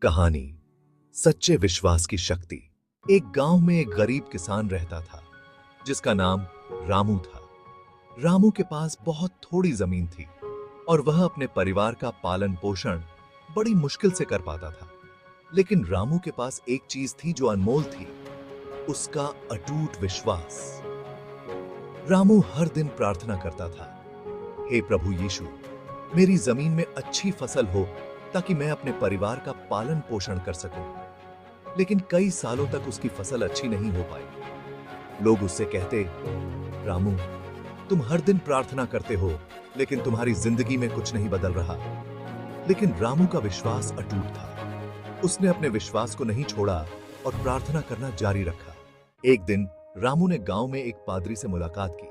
कहानी सच्चे विश्वास की शक्ति। एक गांव में एक गरीब किसान रहता था जिसका नाम रामू था। रामू के पास बहुत थोड़ी जमीन थी और वह अपने परिवार का पालन पोषण बड़ी मुश्किल से कर पाता था। लेकिन रामू के पास एक चीज थी जो अनमोल थी, उसका अटूट विश्वास। रामू हर दिन प्रार्थना करता था, हे प्रभु यीशु, मेरी जमीन में अच्छी फसल हो ताकि मैं अपने परिवार का पालन पोषण कर सकूं। लेकिन कई सालों तक उसकी फसल अच्छी नहीं हो पाई। लोग उससे कहते, रामू, तुम हर दिन प्रार्थना करते हो लेकिन तुम्हारी जिंदगी में कुछ नहीं बदल रहा। लेकिन रामू का विश्वास अटूट था। उसने अपने विश्वास को नहीं छोड़ा और प्रार्थना करना जारी रखा। एक दिन रामू ने गांव में एक पादरी से मुलाकात की।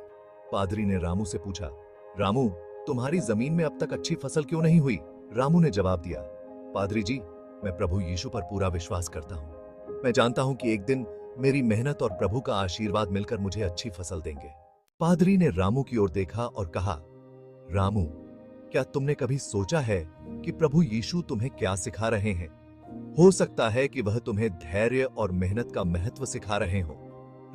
पादरी ने रामू से पूछा, रामू, तुम्हारी जमीन में अब तक अच्छी फसल क्यों नहीं हुई? रामू ने जवाब दिया, पादरी जी, मैं प्रभु यीशु पर पूरा विश्वास करता हूं। मैं जानता हूं कि एक दिन मेरी मेहनत और प्रभु का आशीर्वाद मिलकर मुझे अच्छी फसल देंगे। पादरी ने रामू की ओर देखा और कहा, रामू, क्या तुमने कभी सोचा है कि प्रभु यीशु तुम्हें क्या सिखा रहे हैं? हो सकता है कि वह तुम्हें धैर्य और मेहनत का महत्व सिखा रहे हो।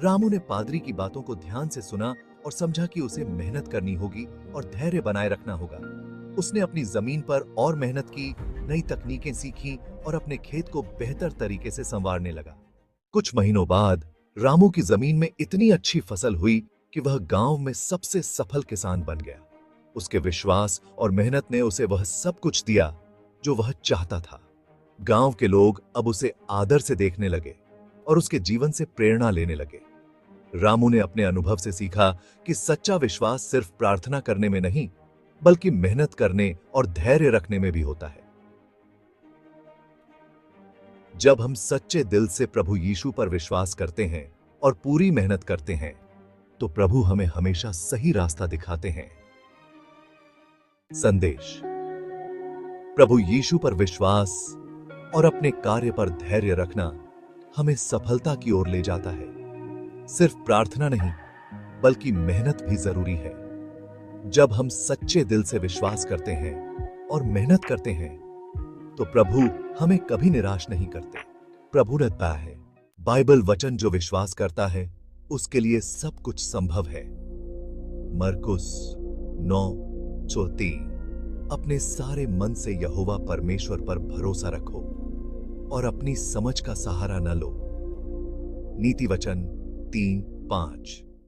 रामू ने पादरी की बातों को ध्यान से सुना और समझा कि उसे मेहनत करनी होगी और धैर्य बनाए रखना होगा। उसने अपनी जमीन पर और मेहनत की, नई तकनीकें सीखी और अपने खेत को बेहतर तरीके से संवारने लगा। कुछ महीनों बाद रामू की जमीन में इतनी अच्छी फसल हुई कि वह गांव में सबसे सफल किसान बन गया। उसके विश्वास और मेहनत ने उसे वह सब कुछ दिया जो वह चाहता था। गांव के लोग अब उसे आदर से देखने लगे और उसके जीवन से प्रेरणा लेने लगे। रामू ने अपने अनुभव से सीखा कि सच्चा विश्वास सिर्फ प्रार्थना करने में नहीं, बल्कि मेहनत करने और धैर्य रखने में भी होता है। जब हम सच्चे दिल से प्रभु यीशु पर विश्वास करते हैं और पूरी मेहनत करते हैं, तो प्रभु हमें हमेशा सही रास्ता दिखाते हैं। संदेश: प्रभु यीशु पर विश्वास और अपने कार्य पर धैर्य रखना हमें सफलता की ओर ले जाता है। सिर्फ प्रार्थना नहीं, बल्कि मेहनत भी जरूरी है। जब हम सच्चे दिल से विश्वास करते हैं और मेहनत करते हैं, तो प्रभु हमें कभी निराश नहीं करते। प्रभु ने कहा है, बाइबल वचन जो विश्वास करता है उसके लिए सब कुछ संभव है। मरकुस 9:34। अपने सारे मन से यहोवा परमेश्वर पर भरोसा रखो और अपनी समझ का सहारा न लो। नीति वचन 3:5।